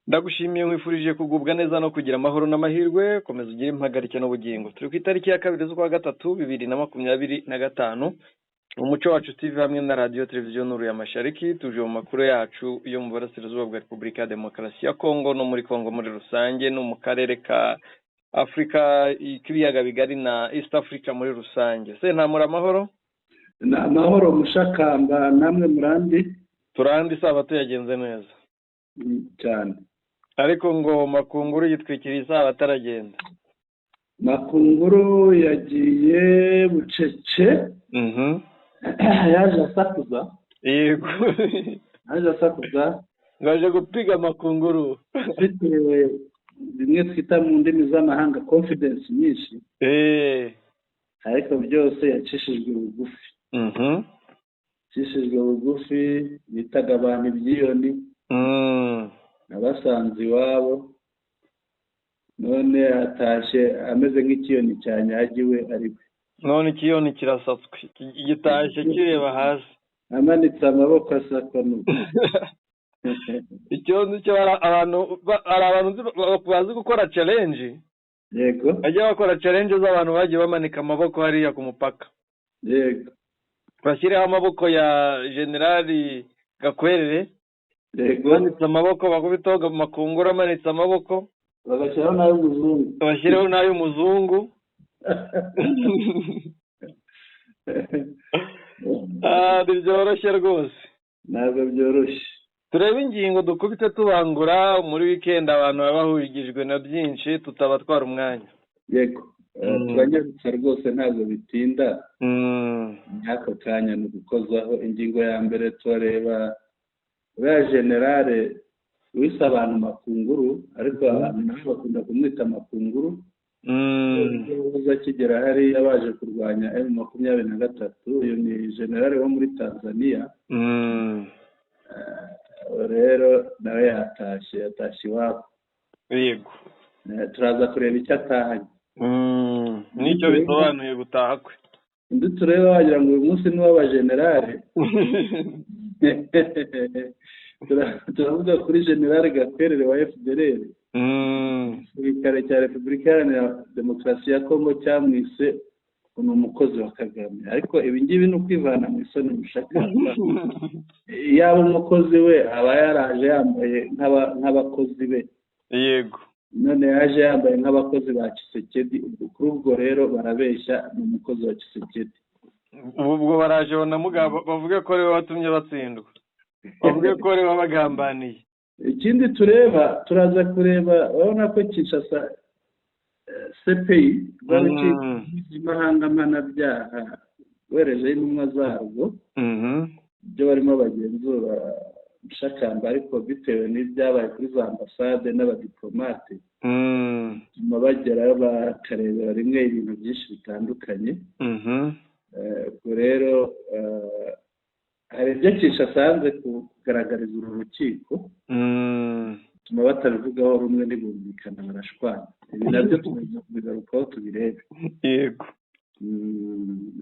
Ndagushimiye nkwifurije kugubwa neza no kugira amahoro n'amahirwe, komeza ugire impagarike n'ubugingo. Turi ku itariki ya 2 z'ukwa gatatu 2025, umuco wacu TV hamwe na radio televiziyo Nuru ya Mashariki tuje mu makuru yacu yo mu burasirazuba bwa Repubulika ya Demokarasi ya Kongo no muri Kongo muri rusange no mu karere ka Afrika k'ibiyaga bigari na East Africa muri rusange. Se ntamura amahoro? Na amahoro mushakamba namwe murandi? Turandi sabato yagenze neza cyane. Ariko ngo makunguru yitwikira isaba ataragenda. Makunguru yagiye bucece. Yaje asakuza. Yego. Yaje asakuza. Ngaje gupiga makunguru. Bitewe bimwe twita mu ndimi z'amahanga confidence nyinshi. Ariko byose yacishijwe bugufi. Yacishijwe bugufi bitaga abantu ibyiyoni. Nabasanze iwabo none atashe ameze nk'ikiyoni cyanyagiwe ariko none ikiyoni kirasatswe igitashe kireba hasi amanitse amaboko asakwa nuko icyo cyo abantu bazi gukora challenge. Yego bajya bakora challenge z'abantu bagiye bamanika amaboko hariya ku mupaka. Yego bashyiraho amaboko ya Generali Gakwerere. Yego manitse amaboko bakubitaho makunguru amanitse amaboko bagashyiraho n'ay'umuzungu bashyiraho n'ay'umuzungu. Byoroshye rwose ntabwo byoroshye. turebe ingingo dukubite tubangura muri weekend abantu baba bahurigijwe na byinshi tutabatwara umwanya. Yego turanyarutsa rwose ntabwo bitinda nk'ako kanya ni ugukozaho ingingo ya mbere turareba uriya generale wise abantu makunguru ariko abantu nabo bakunda kumwita makunguru. Uza akigera hariya baje kurwanya M23. Uyu ni generale wo muri Tanzania. Rero nawe yatashye iwabo. Yego turaza kureba icyo atahanye nicyo bisobanuye gutaha kwe. Indi tureba wagira ngo uyu munsi ni w'abagenerale. Turavuga kuri General Gakwerere wa FDLR. Igisirikare cya Repubulika Iharanira Demokarasi ya Kongo cyamwise ni umukozi wa Kagame. Ariko ibi ngibi ni ukwivana mu isoni mushakamba. Yaba umukozi we aba yaraje yambaye nk'abakozi be. Yego none yaje yambaye nk'abakozi ba Tshisekedi. Kuri ubwo rero barabeshya ni umukozi wa Tshisekedi. ubwo baraje banamugaba bavuge ko rero watumye batsindwa, bavuge ko rero babagambaniye. Ikindi turaza kureba urabona ko Kinshasa CPI rw'imahanga mpanabyaha wereje intumwa zarwo ibyo barimo bagenzura mushakamba ariko bitewe n'ibyabaye kuri za ambasade n'abadiplomate nyuma bagerayo bakarebera rimwe ibintu byinshi bitandukanye. Ubwo rero hari ibyo Kinshasa yanze kugaragariza uru rukiko bituma batabivugaho rumwe ntibumvikana barashwana. Ibi nabyo tumaze kubigarukaho tubirebe. Yego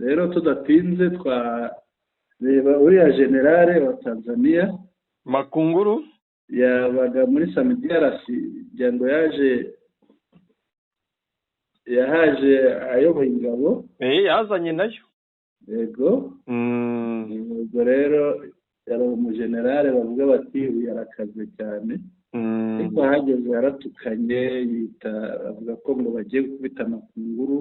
rero tudatinze twareba uriya generale wa Tanzania makunguru yabaga muri Samidiyarasi kugira ngo yahaje ayoboye ingabo. yazanye nayo. Yego ubwo rero yari umugenerale bavuga bati uyu yarakaze cyane ariko ahageze yaratukanye avuga ko ngo bagiye gukubita makunguru.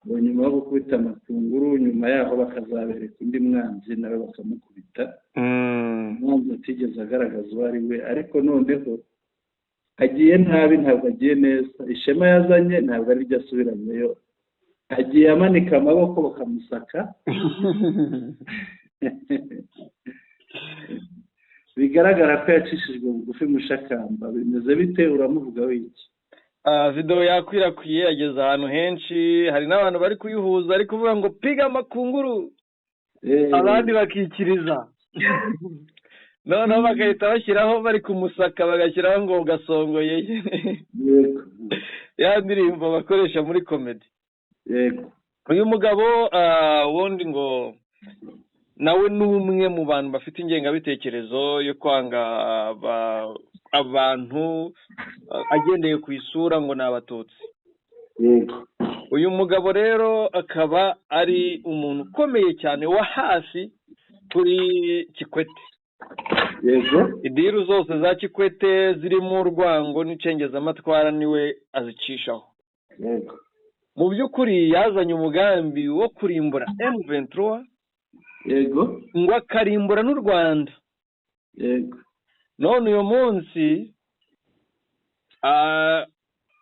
Nyuma yo gukubita makunguru nyuma yaho bakazabereka undi mwanzi nawe bakamukubita. Umwanzi atigeze agaragaza uwo ari we ariko noneho agiye nabi ntabwo agiye neza. Ishema yazanye ntabwo ari ryo asubiranyeyo. Agiye amanika amaboko bakamusaka. Bigaragara ko yacishijwe bugufi mushakamba. Bimeze bite uramuvuga wiki? Video yakwirakwiye yageze ahantu henshi, hari n'abantu bari kuyihuza ariko kuvuga ngo piga makunguru abandi bakikiriza. Noneho bagahita bashyiraho bari kumusaka bagashyiraho ngo gasongoye. Ya ndirimbo bakoresha muri comedy. Yego uyu mugabo wundi ngo nawe ni umwe mu bantu bafite ingengabitekerezo yo kwanga abantu agendeye ku isura ngo ni abatutsi. Uyu mugabo rero akaba ari umuntu ukomeye cyane wa hafi kuri Kikwete. Yego. Idiru zose za Kikwete zirimo urwango n'icengezamatwara niwe azicishaho. Yego. Mu by'ukuri yazanye umugambi wo kurimbura M23. Yego. Ngo akarimbura n'u Rwanda. Yego. None uyu munsi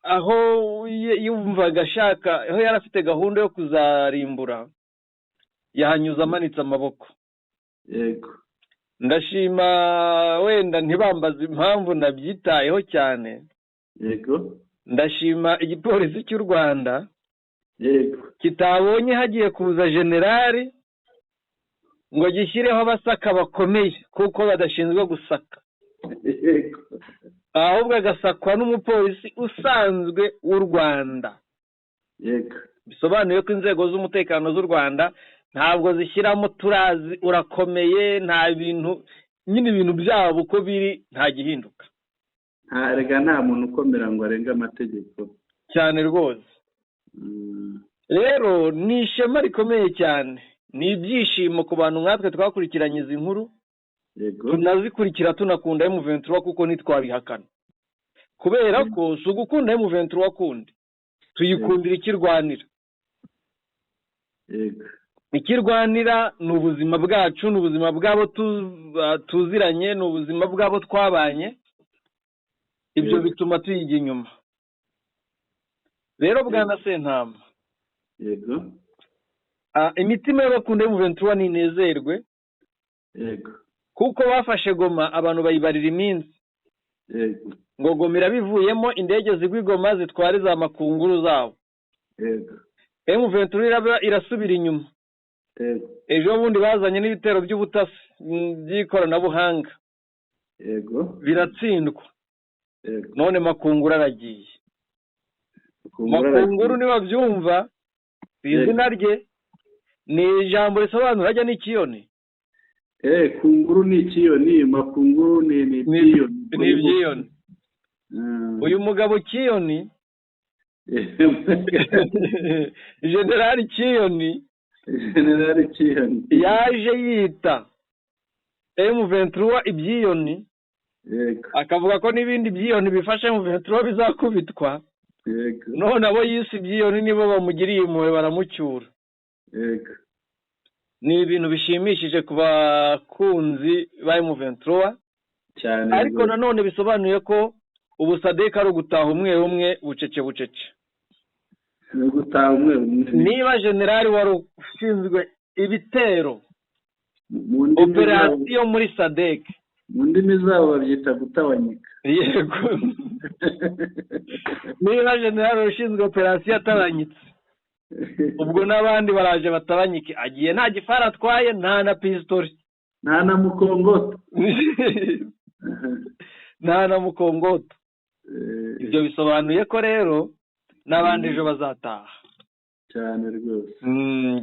aho yumvaga ashaka, aho yari afite gahunda yo kuzarimbura, yahanyuze amanitse amaboko. Yego. Ndashima wenda ntibambaze impamvu nabyitayeho cyane. Yego. Ndashima igipolisi cy'u Rwanda. Yego. Kitabonye hagiye kuza generali ngo gishyireho abasaka bakomeye kuko badashinzwe gusaka. Yego. Ahubwo agasakwa n'umupolisi usanzwe w'u Rwanda. Yego. Bisobanuye ko inzego z'umutekano z'u Rwanda ntabwo zishyiramo turazi urakomeye, nta bintu nyine ibintu byabo uko biri nta gihinduka. Nta muntu ukomera ngo arenge amategeko cyane rwose. Rero ni ishema rikomeye cyane, ni ibyishimo ku bantu nkatwe twakurikiranye izi nkuru. Yego. Tunazikurikira tunakunda M23 kuko ntitwabihakana. Kubera ko si ugukunda M23 kundi, tuyikundira ikirwanira. Yego. Ikirwanira ni ubuzima bwacu, ni ubuzima bwabo tuziranye, ni ubuzima bwabo twabanye. Ibyo bituma tuyiga inyuma. Rero Bwana Sentama. Yego. Imitima y'abakunda M23 ninezerwe. Yego. Kuko bafashe Goma abantu bayibarira iminsi. Yego. Ngo Goma irabivuyemo, indege zigwa Goma zitwara za makunguru zabo. Yego. M23 irasubira inyuma. Yego. Ejo bundi bazanye n'ibitero by'ubutasi by'ikoranabuhanga. Yego. Biratsindwa. Yego. None makunguru aragiye. Makunguru niba byumva izina rye ni ijambo risobanura ajya n'ikiyoni. Kunguru ni ikiyoni, makunguru ni ibyiyoni. Ni ibyiyoni. Uyu mugabo Kiyoni Generali Kiyoni yaje yita M23 ibyiyoni. Yego. Akavuga ko n'ibindi byiyoni bifashe M23 bizakubitwa. Yego. None abo yisi byiyoni nibo bamugiriye impuhwe baramucyura. Yego. Ni ibintu bishimishije ku bakunzi ba M23 cyane. Ariko nanone bisobanuye ko ubu Sadek ari ugutaha umwe umwe bucece. Ni gutaha umwe. Niba generali wari ushinzwe ibitero operasiyo muri Sadek, mu ndimi zabo babyita gutabanyika. Yego. Niba generali ushinzwe operasiyo atabanyitse, ubwo n'abandi baraje batabanyike. Agiye nta gifara atwaye, nta na pistoli, nta na mukongoto. Nta na mukongoto. Ibyo bisobanuye ko rero n'abandi ejo bazataha cyane rwose.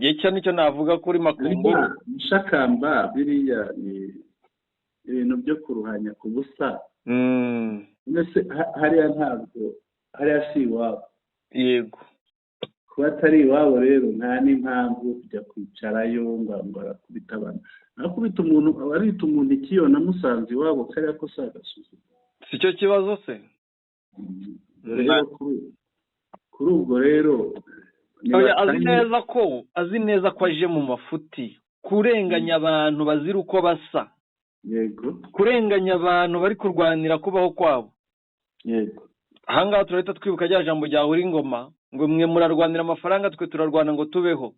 Icyo nicyo navuga kuri makunguru. Mushakamba biriya ni ibintu byo kuruhanya ku busa. Mbese hariya ntabwo, hariya si iwabo. Yego. Kuba atari iwabo rero nta n'impamvu kujya kwicarayo ngo arakubita abantu. Arakubita umuntu, arita umuntu ikiyona musanze iwabo kariya ko sagasuzuma. Si cyo kibazo se. Rero kuri ubwo rero azi neza ko aje mu mafuti kurenganya abantu bazira uko basa. Yego. Kurenganya abantu bari kurwanira kubaho kwabo. Yego. Ahangaha turahita twibuka rya jambo rya Ngoma ngo mwe murarwanira amafaranga, twe turarwana ngo tubeho.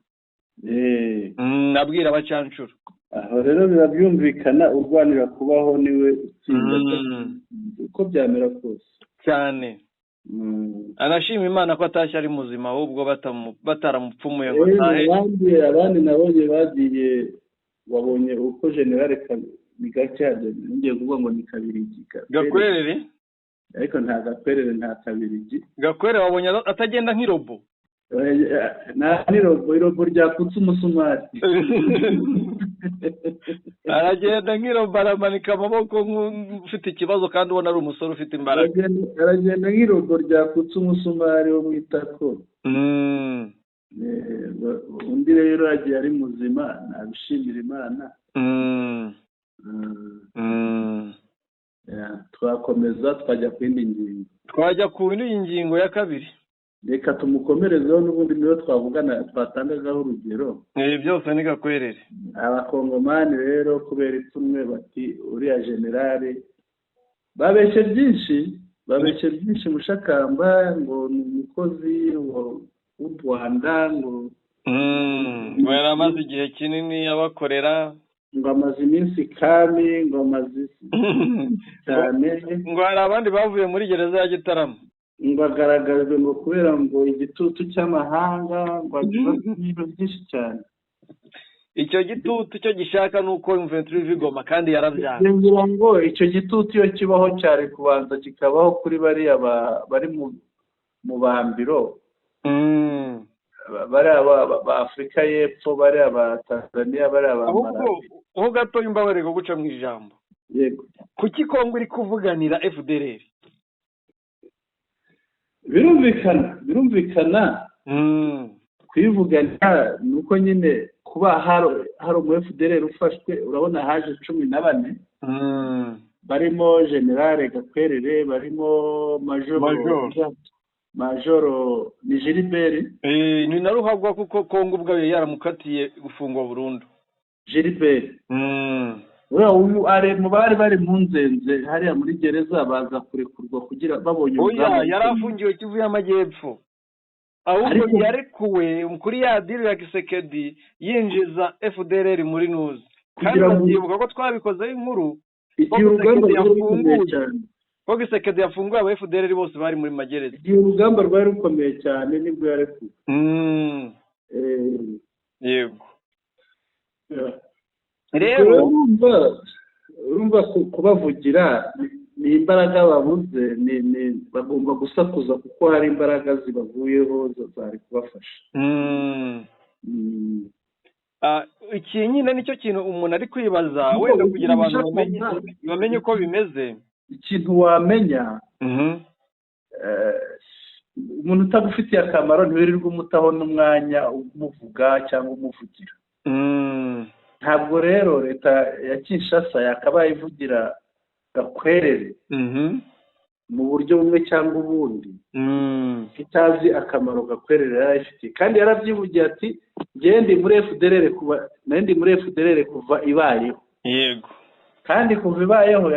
Nabwira abacancuro. Aho rero birabyumvikana, urwanira kubaho niwe utsinda uko byamera kose cyane. Anashima Imana ko atashye ari muzima, ahubwo bataramupfumuye ngo tahe. Abandi nabonye bagiye, wabonye uko generale Gacyaje ngiye kuvuga ngo ni Kabirigi. Gakwerere? Ariko nta Gakwerere, nta Kabirigi. Gakwerere wabonye atagenda nk'irobo. ni irobo ryakutse umusumari. aragenda nk'irobo aramanika amaboko nk'ufite ikibazo kandi ubona ari umusore ufite imbaraga. aragenda nk'irobo ryakutse umusumari wo mu itako. undi rero agiye ari muzima nabishimira Imana. twakomeza twajya ku yindi ngingo. Twajya ku yindi ngingo ya kabiri. Reka tumukomerezeho n'ubundi niyo twavugana twatangagaho urugero. Byose ni gakwerere. Abakongomani rero kubera ipfunwe bati uriya generale babeshe byinshi Mushakamba ngo ni umukozi w'u Rwanda ngo yari amaze igihe kinini abakorera, ngo amaze iminsi kami, ngo amaze cyane, ngo hari abandi bavuye muri gereza ya Gitarama, ngo agaragajwe ngo kubera ngo igitutu cy'amahanga, ngo ibintu byinshi cyane. Icyo gitutu cyo gishaka nuko M23 Vigoma kandi yarabyanga. Ngira ngo icyo gitutu iyo kibaho cyari kubanza kikabaho kuri bariya bari mu bambiro. Bari aba Afrika y'Epfo, bari aba Tanzania, bari aba Malawi. Aho gato imbabare go guca mu ijambo. Yego. Kuki Kongo iri kuvuganira FDLR? Birumvikana. Kwivuganira nuko nyine kuba hari umu FDLR ufashwe, urabona haje 14. Barimo General Gakwerere, barimo Majoro ni Gilbert. Ni naruhagwa kuko Kongo ubwayo yaramukatiye gufungwa burundu. Gilbert. Ubu are mu bari mu nzenze hariya muri gereza baza kurekurwa kugira babonye ubwabo. Yarafungiwe Kivu y'Amajyepfo. Ahubwo yarekuwe kuri ya deal ya Kisekedi yinjiza FDLR muri nuzi. Kandi bagibuka ko twabikoze inkuru. Igihe urugamba rwarukomeye cyane. Ko Kisekedi yafunguye aba FDLR bose bari muri magereza. Igihe urugamba rwari rukomeye cyane nibwo yarekuwe. Yego. Rero urumva kubavugira ni imbaraga babuze, bagomba gusakuza kuko hari imbaraga zibavuyeho zari kubafasha. Iki nyine nicyo kintu umuntu ari kwibaza wenda kugira abantu bamenye uko bimeze. Ikintu wamenya, umuntu utagufitiye akamaro ntiwirirwa umutaho n'umwanya umuvuga cyangwa umuvugira. Ntabwo rero leta ya Kinshasa yakabaye ivugira Gakwerere mu buryo bumwe cyangwa ubundi, itazi akamaro Gakwerere yarayifitiye. Kandi yaravyivugiye ati ngende muri FDLR kuva ibayeho. Yego. Kandi kuva ibayeho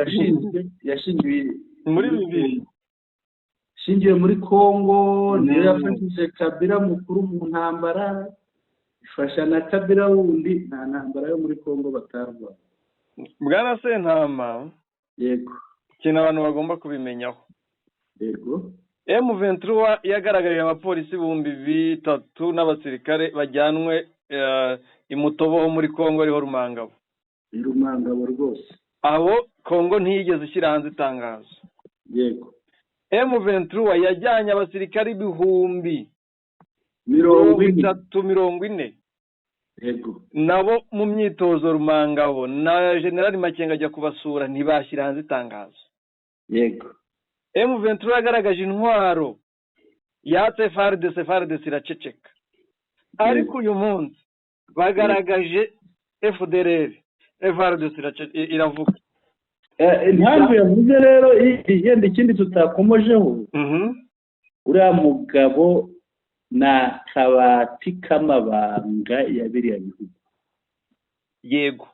yashingiwe muri bibiri. Shingiwe muri Kongo, niyo yafashije Kabila mukuru mu ntambara. Ifasha na Kabila wundi nta ntambara yo muri Kongo batarwa. Bwana Sentama. Yego. Ikintu abantu bagomba kubimenyaho. Yego. M23 yagaragariye abapolisi 3,000 n'abasirikare bajyanwe imutobo muri Kongo riho Rumangabo. Rumangabo rwose. Abo Kongo ntiyigeze ishyira hanze itangazo. Yego. M23 yajyanye abasirikare 340. Yego. Nabo mu myitozo Rumangabo na General Makenga ajya kubasura ntibashyira hanze itangazo. Yego. M23 yagaragaje intwaro yatse FARDC iraceceka. Ariko uyu munsi bagaragaje FDLR, FARDC iravuga. Impamvu yavuze rero yenda ikindi tutakomojeho, uriya mugabo na kabati k'amabanga ya biriya bihugu. Yego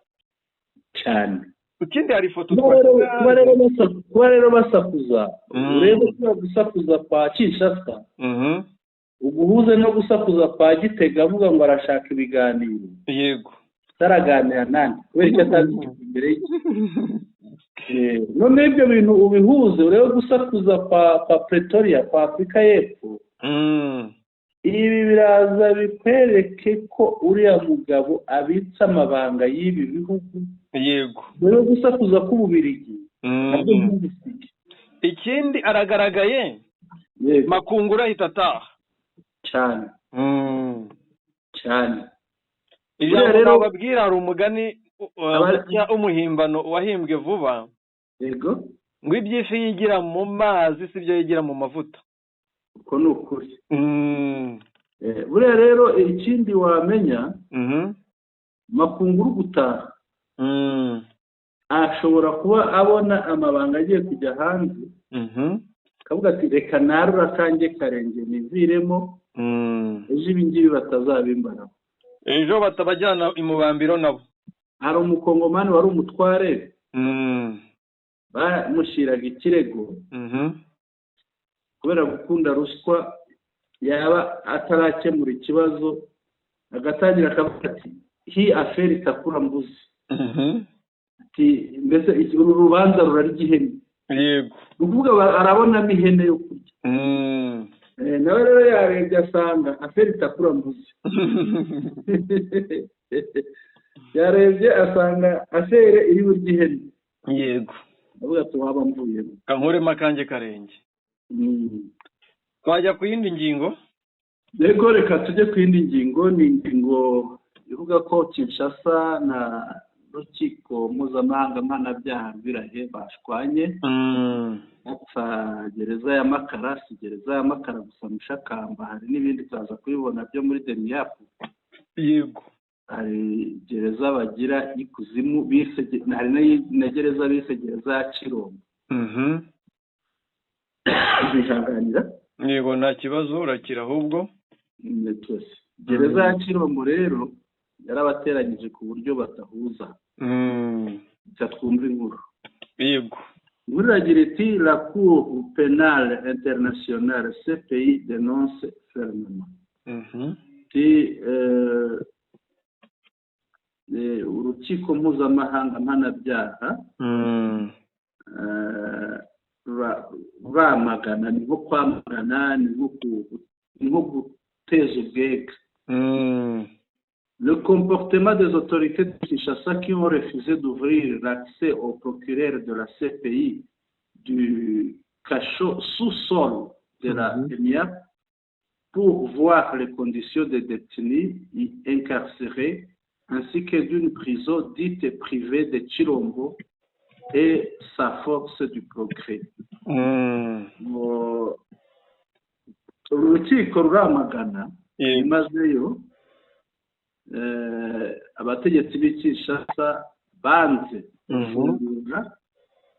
cyane. Ukindi hari ifoto kuba rero basakuza, urebe ko gusakuza kwa Kinshasa uguhuze no gusakuza kwa Gitega avuga ngo arashaka ibiganiro. Yego. Taraganira nande kubera icyo atazi imbere y'iki. None ibyo bintu ubihuze urebe gusakuza kwa Pretoria kwa Afrika y'Epfo. Ibi biraza bikwereke ko uriya mugabo abitsa amabanga y'ibi bihugu. Yego. Rero gusakuza k'Ububirigi. Ikindi aragaragaye. Makungura hitataha. Cyane. cyane. ijambo rero babwira hari umugani umuhimbano wahimbwe vuba, yego, ngo iby'ifi yigira mu mazi si byo yigira mu mavuta. uko ni ukuri. Buriya rero ikindi wamenya, Makunguru gutaha ashobora kuba abona amabanga agiye kujya hanze, akavuga ati reka narura kanjye karenge niviremo, ejo ibingibi batazabimbaraho, ejo batabajyana imubambiro nabo. hari umukongomani wari umutware, bamushyiraga ikirego kubera gukunda ruswa, yaba atarakemura ikibazo agatangira akavuga ati hi aferi itakura mbuzi, ati mbese uru rubanza rurarya ihene. Yego, ni ukuvuga arabonamo ihene yo kurya. Nawe rero yarebye asanga aferi itakura mbuzi. yarebye asanga aferi iri burya ihene. Yego, avuga ati waba mvuyemo kankuremo akanjye karenge. Twajya ku yindi ngingo. Yego, reka tujye ku yindi ngingo. ni ingingo ivuga ko Kinshasa na rukiko mpuzamahanga mpanabyaha rw'Irahe bashwanye. Apfa gereza ya Makara, si gereza ya Makara gusa, Mushakamba hari n'ibindi tuzaza kubibona byo muri Demiyapu. Yego, hari gereza bagira ikuzimu bise, hari na gereza bise gereza ya Kirombo. Bihanganira. Yego, nta kibazo, urakira ahubwo. Gereza ya Kirombo rero yarabateranyije ku buryo batahuza. Twumva inkuru. Yego, inkuru iragira iti la cour pénale internationale CPI dénonce fermement. Urukiko mpuzamahanga mpanabyaha bamagana, ni nko kwamagana, ni nko guteza ubwega le comportement des autorités de Kinshasa qui ont refusé d'ouvrir l'accès au procureur de la CPI du cachot sous-sol de la Demiap pour voir les conditions des détenus incarcérés, ainsi que d'une prison dite privée de Chirombo et sa force du progrès. Urukiko ruramagana imazeyo abategetsi b'Kinshasa banze gufungura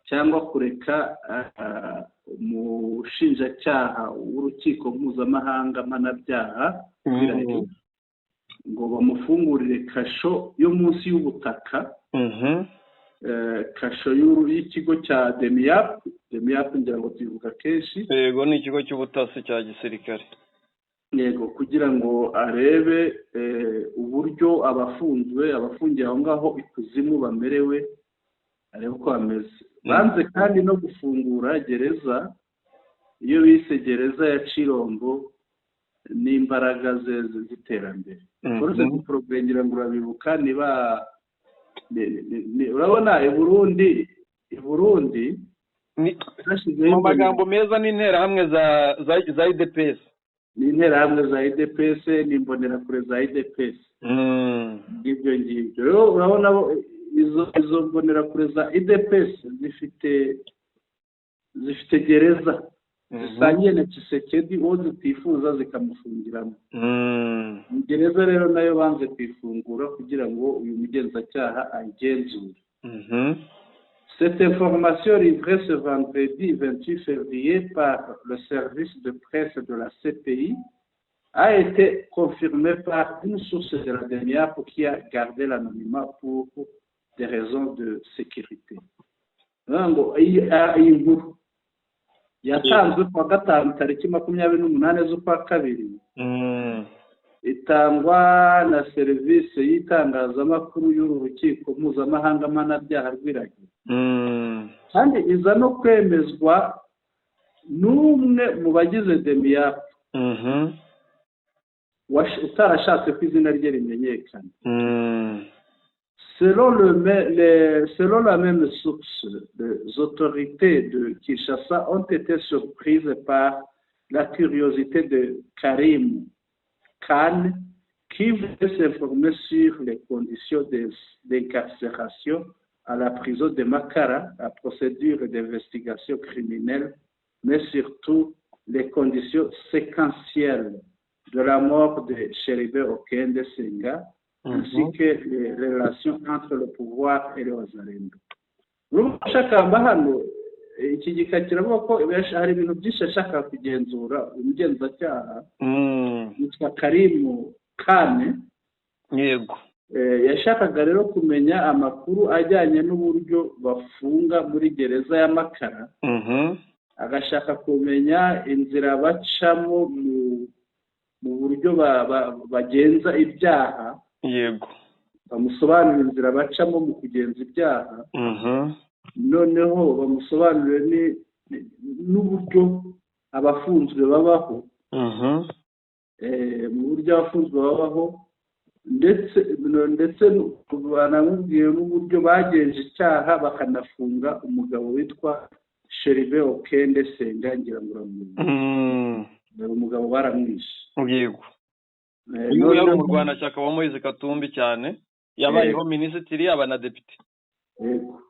cyangwa kureka umushinjacyaha w'urukiko mpuzamahanga mpanabyaha ngo bamufungurire kasho yo munsi y'ubutaka, kasho y'ikigo cya Demiyapu. Demiyapu ngira ngo tubivuga kenshi. Yego, ni ikigo cy'ubutasi cya gisirikare. Yego, kugira ngo arebe uburyo abafungiye aho ngaho ikuzimu bamerewe, arebe uko bameze. Banze kandi no gufungura gereza iyo bise gereza ya Chirombo n'imbaraga ze z'iterambere. Uretse guprogrengera ngo urabibuka, niba urabona i Burundi mu magambo meza n'interahamwe za IDPS, n'interahamwe za IDPS n'imbonerakure za IDPS. Ngibyo ngibyo rero urabona izo mbonerakure za IDPS zifite gereza zisangiye na Tshisekedi, uwo zitifuza zikamufungiramo. Gereza rero nayo banze kwifungura kugira ngo uyu mugenzacyaha ayigenzure. Cette information livrée ce vendredi 28 février par le service de presse de la CPI a été confirmée par une source de la Demiap qui a gardé l'anonymat pour des raisons de sécurité. Iyi nkuru yatanzwe kuwa gatanu tariki 28 z'ukwa kabiri, itangwa na serivisi y'itangazamakuru y'uru rukiko mpuzamahanga mpanabyaha rw'Irahe, kandi iza no kwemezwa n'umwe mu bagize Demiap utarashatse ko izina rye rimenyekana. Selon la même source, les autorités de Kinshasa ont été surprises par la curiosité de Karim Khan, qui voulait s'informer sur les conditions d'incarcération à la prison de Makara, la procédure d'investigation criminelle, mais surtout les conditions séquentielles de la mort de Sheribe Okende Senga, ainsi que les relations entre le pouvoir et les Wazalendo. Urushakamba hano iki gika kiravuga ko hari ibintu byinshi ashaka kugenzura umugenzacyaha yitwa Karimu Kane. Yego. Yashakaga rero kumenya amakuru ajyanye n'uburyo bafunga muri gereza ya Makara, agashaka kumenya inzira bacamo mu buryo bagenza ibyaha. Yego. Bamusobanurira inzira bacamo mu kugenza ibyaha, noneho bamusobanurire n'uburyo abafunzwe babaho, mu buryo abafunzwe babaho, ndetse banamubwiye n'uburyo bagenje icyaha bakanafunga umugabo witwa Sheribe Okende Senga, ngira ngo uramuzi. Umugabo baramwishe. Yego. Uyu yari umurwanashyaka wa Moise Katumbi cyane, yabayeho minisitiri aba na depite. Yego.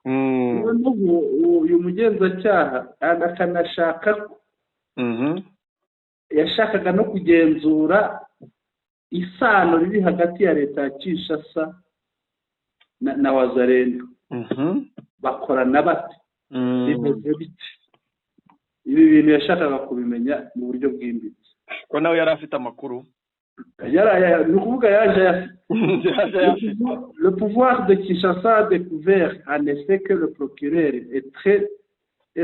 Uyu mugenzacyaha akanashaka ko yashakaga no kugenzura isano riri hagati ya leta ya Kinshasa na Wazalendo. Bakorana bate? Bimeze bite? Ibi bintu yashakaga kubimenya mu buryo bwimbitse. Ko nawe yari afite amakuru. Le pouvoir de Kinshasa a découvert en effet que le procureur est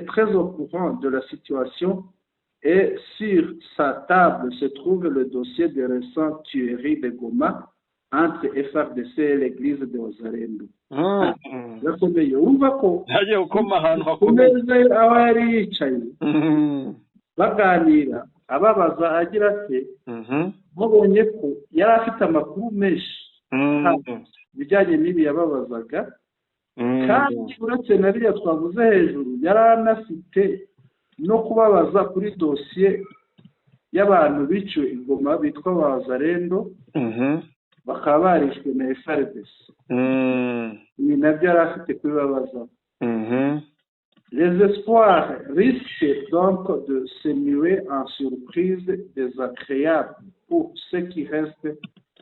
très au courant de la situation, et sur sa table se trouve le dossier de récentes tueries de Goma entre FARDC et l'église de Wazalendo. Yakomeye urumva ko yagiye gukoma ahantu hakomeye aho yari yicaye baganira, ababaza agira ati mubonye ko yari afite amakuru menshi bijyanye n'ibi yababazaga, kandi uretse na biriya twavuze hejuru yari anafite no kubabaza kuri dosiye y'abantu biciwe i Goma bitwa Wazalendo, bakaba barishwe na FARDC. Ibi nabyo yari afite kubibabaza. Les espoirs risquent donc de se muer en surprise désagréable pour ceux qui restent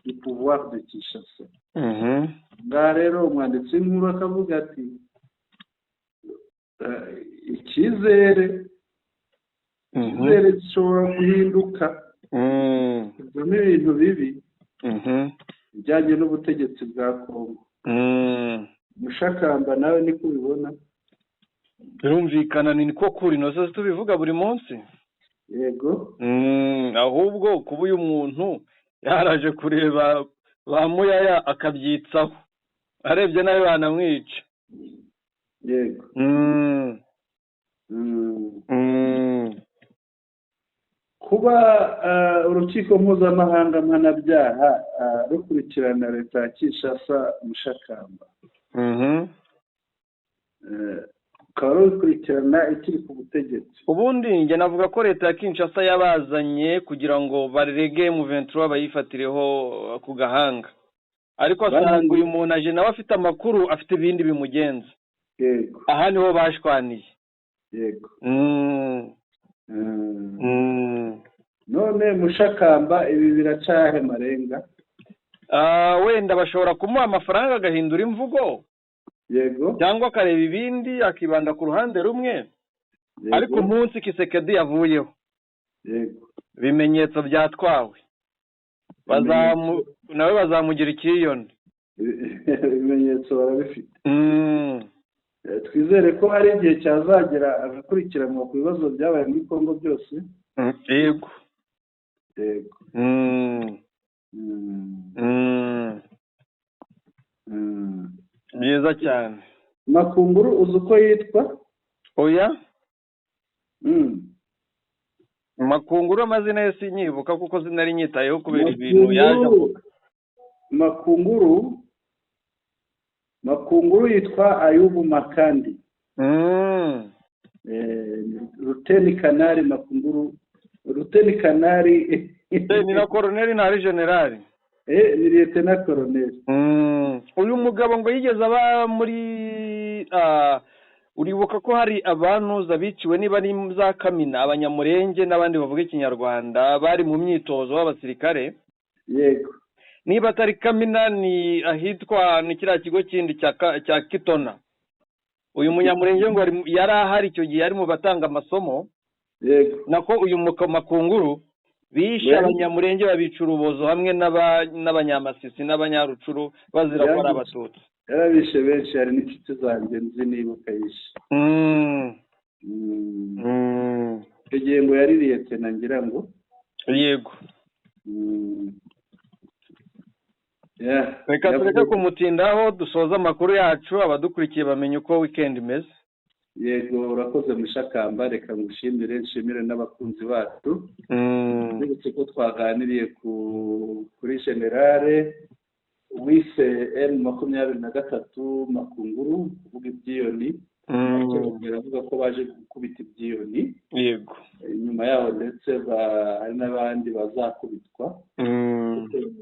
du pouvoir de Kinshasa. Ngaha rero umwanditsi w'inkuru akavuga ati icyizere gishobora guhinduka kuvamo ibintu bibi bijyanye n'ubutegetsi bwa Kongo. Mushakamba nawe niko ubibona? Birumvikana, ni ko kuri nose tubivuga buri munsi. Yego. Ahubwo kuba uyu muntu yaraje kureba ba Muyaya akabyitsaho, arebye nawe banamwica. Yego. Kuba urukiko mpuzamahanga mpanabyaha rukurikirana leta ya Kinshasa, Mushakamba, ukaba rukurikirana ikiri ku butegetsi. Ubundi njye navuga ko leta ya Kinshasa yabazanye kugira ngo barege M23 bayifatireho ku gahanga, ariko asanga uyu muntu aje nawe afite amakuru, afite ibindi bimugenza. Yego. Aha niho bashwaniye. Yego. None Mushakamba ibi biracahe marenga? Wenda bashobora kumuha amafaranga agahindura imvugo. Yego. Cyangwa akareba ibindi akibanda ku ruhande rumwe. Yego. Ariko umunsi Kisekedi yavuyeho. Yego. Bimenyetso byatwawe. Nawe bazamugira ikiyoni. Ibimenyetso barabifite. Twizere ko hari igihe cyazagera agakurikiranwa ku bibazo byabaye muri Kongo byose. Yego. Yego. Byiza cyane. Makunguru uzi uko yitwa? Oya. Makunguru amazina ye sinyibuka kuko sinari nyitayeho kubera ibintu yaje. Makunguru yitwa Ayubu Makandi. Luteni Kanari Makunguru, Luteni Kanari ni na koroneri ntari generali. Ni liyetena koroneri. Uyu mugabo ngo yigeze aba muri uribuka ko hari abantuza biciwe niba ari za Kamina, abanyamurenge n'abandi bavuga ikinyarwanda bari mu myitozo w'abasirikare. Yego. Niba atari Kamina ni ahitwa ni kiriya kigo kindi cya Kitona. Uyu munyamurenge ngo yari ahari icyo gihe ari mu batanga amasomo. Yego. Nako uyu Makunguru bishe abanyamurenge babica urubozo hamwe n'abanyamasisi n'abanyarucuru bazira ko ari abatutsi. Yarabishe benshi, hari n'inshuti zanjye nzi nibuka yishe. Icyo gihe ngo yari liyetena ngira ngo. Yego. Reka tureke kumutindaho dusoza amakuru yacu abadukurikiye bamenye uko weekend imeze. Yego, urakoze Mushakamba, reka ngushimire nshimire n'abakunzi bacu. Ndetse ko twaganiriye kuri generale wise M23 Makunguru uvuga ibyiyoni. Biravuga ko baje gukubita ibyiyoni. Yego. Nyuma yaho ndetse hari n'abandi bazakubitwa.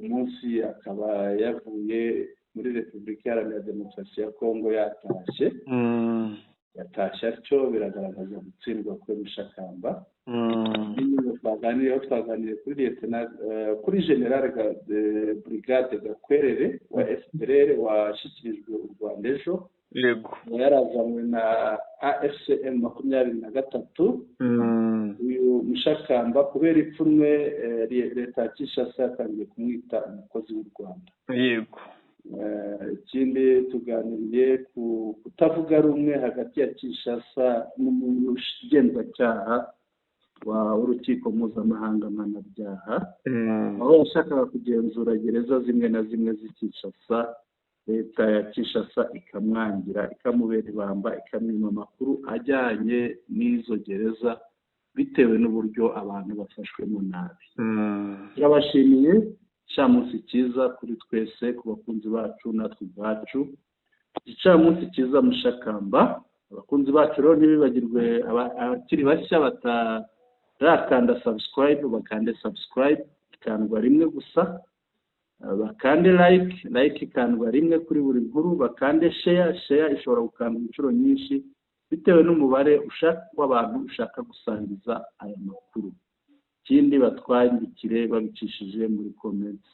Umunsi akaba yavuye muri Repubulika Iharanira Demokarasi ya Kongo yatashye. Yatashye atyo biragaragaza gutsindwa kwe Mushakamba. Twaganiriye kuri liyetena kuri generale brigade Gakwerere wa FPR washyikirijwe u Rwanda ejo. Yego. Yarazanywe na AFCM 23. Uyu Mushakamba kubera ipfunwe leta ya Kinshasa yatangiye kumwita umukozi w'u Rwanda. Yego. Ikindi tuganiriye ku kutavuga rumwe hagati ya Kinshasa n'umugenzacyaha w'urukiko mpuzamahanga mpanabyaha, aho yashakaga kugenzura gereza zimwe na zimwe z'i Kinshasa. Leta ya Kinshasa ikamwangira, ikamubera ibamba, ikamwima amakuru ajyanye n'izo gereza bitewe n'uburyo abantu bafashwemo nabi. Turabashimiye, igicamunsi cyiza kuri twese, ku bakunzi bacu natwe ubwacu. Igicamunsi cyiza Mushakamba. Abakunzi bacu rero ntibibagirwe abakiri bashya batarakanda subscribe, bakande subscribe ikandwa rimwe gusa. Bakande like ikandwa rimwe kuri buri nkuru. Bakande share ishobora gukandwa inshuro nyinshi bitewe n'umubare w'abantu ushaka gusangiza aya makuru. Ikindi batwandikire babicishije muri comments,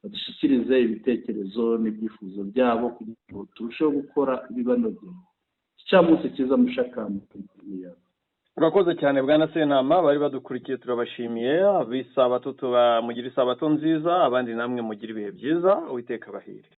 badushyikirize ibitekerezo n'ibyifuzo byabo kugira ngo turusheho gukora ibibanogeye. Igicamunsi cyiza Mushakamba. Urakoze cyane bwana Sentama, bari badukurikiye turabashimiye. Abisabato mugira isabato nziza, abandi namwe mugira ibihe byiza. Uwiteka bahire.